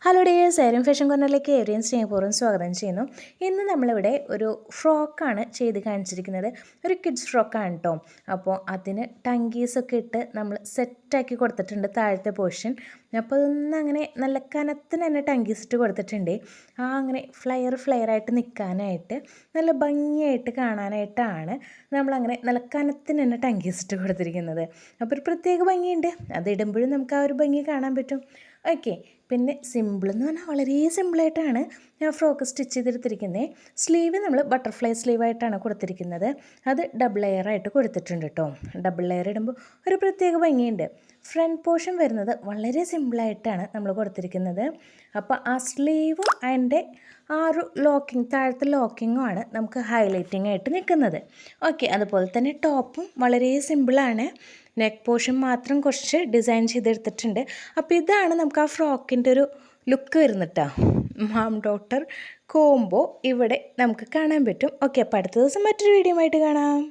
Hello dears, എയറിൻ fashion കോർണറിലേക്ക് ഏവരെയും സ്നേഹപൂർവ്വം സ്വാഗതം ചെയ്യുന്നു. ഇന്ന് നമ്മളിവിടെ ഒരു ഫ്രോക്കാണ് ചെയ്ത് കാണിച്ചിരിക്കുന്നത്. ഒരു കിഡ്സ് ഫ്രോക്കാണ് കേട്ടോ. അപ്പോൾ അതിന് ടങ്കീസൊക്കെ ഇട്ട് നമ്മൾ സെറ്റാക്കി കൊടുത്തിട്ടുണ്ട് താഴത്തെ പോർഷൻ. അപ്പോൾ അതൊന്നും അങ്ങനെ നല്ല കനത്തിന് തന്നെ ടങ്കീസ് ഇട്ട് കൊടുത്തിട്ടുണ്ട്. അങ്ങനെ ഫ്ലെയറായിട്ട് നിൽക്കാനായിട്ട് നല്ല ഭംഗിയായിട്ട് കാണാനായിട്ടാണ് നമ്മളങ്ങനെ നല്ല കനത്തിന് തന്നെ ടങ്കീസ് ഇട്ട് കൊടുത്തിരിക്കുന്നത്. അപ്പോൾ ഒരു പ്രത്യേക ഭംഗിയുണ്ട്, അതിടുമ്പോഴും നമുക്ക് ആ ഒരു ഭംഗി കാണാൻ പറ്റും. ഓക്കെ, പിന്നെ സിമ്പിളെന്ന് പറഞ്ഞാൽ വളരെ സിമ്പിളായിട്ടാണ് ഞാൻ ഫ്രോക്ക് സ്റ്റിച്ച് ചെയ്തെടുത്തിരിക്കുന്നത്. സ്ലീവ് നമ്മൾ ബട്ടർഫ്ലൈ സ്ലീവായിട്ടാണ് കൊടുത്തിരിക്കുന്നത്. അത് ഡബിൾ ലെയറായിട്ട് കൊടുത്തിട്ടുണ്ട് കേട്ടോ. ഡബിൾ ലെയർ ഇടുമ്പോൾ ഒരു പ്രത്യേക ഭംഗിയുണ്ട്. ഫ്രണ്ട് പോർഷൻ വരുന്നത് വളരെ സിമ്പിളായിട്ടാണ് നമ്മൾ കൊടുത്തിരിക്കുന്നത്. അപ്പോൾ ആ സ്ലീവും അതിൻ്റെ ആ ഒരു താഴത്തെ ലോക്കിങ്ങുമാണ് നമുക്ക് ഹൈലൈറ്റിംഗ് ആയിട്ട് നിൽക്കുന്നത്. ഓക്കെ, അതുപോലെ തന്നെ ടോപ്പും വളരെ സിമ്പിളാണ്. നെക്ക് പോർഷൻ മാത്രം കുറച്ച് ഡിസൈൻ ചെയ്തെടുത്തിട്ടുണ്ട്. അപ്പോൾ ഇതാണ് നമുക്ക് ആ ഫ്രോക്കിൻ്റെ ഒരു ലുക്ക് വരുന്നിട്ടാ. മാം ഡോട്ടർ കോംബോ ഇവിടെ നമുക്ക് കാണാൻ പറ്റും. ഓക്കെ, അപ്പോൾ അടുത്ത ദിവസം മറ്റൊരു വീഡിയോ ആയിട്ട് കാണാം.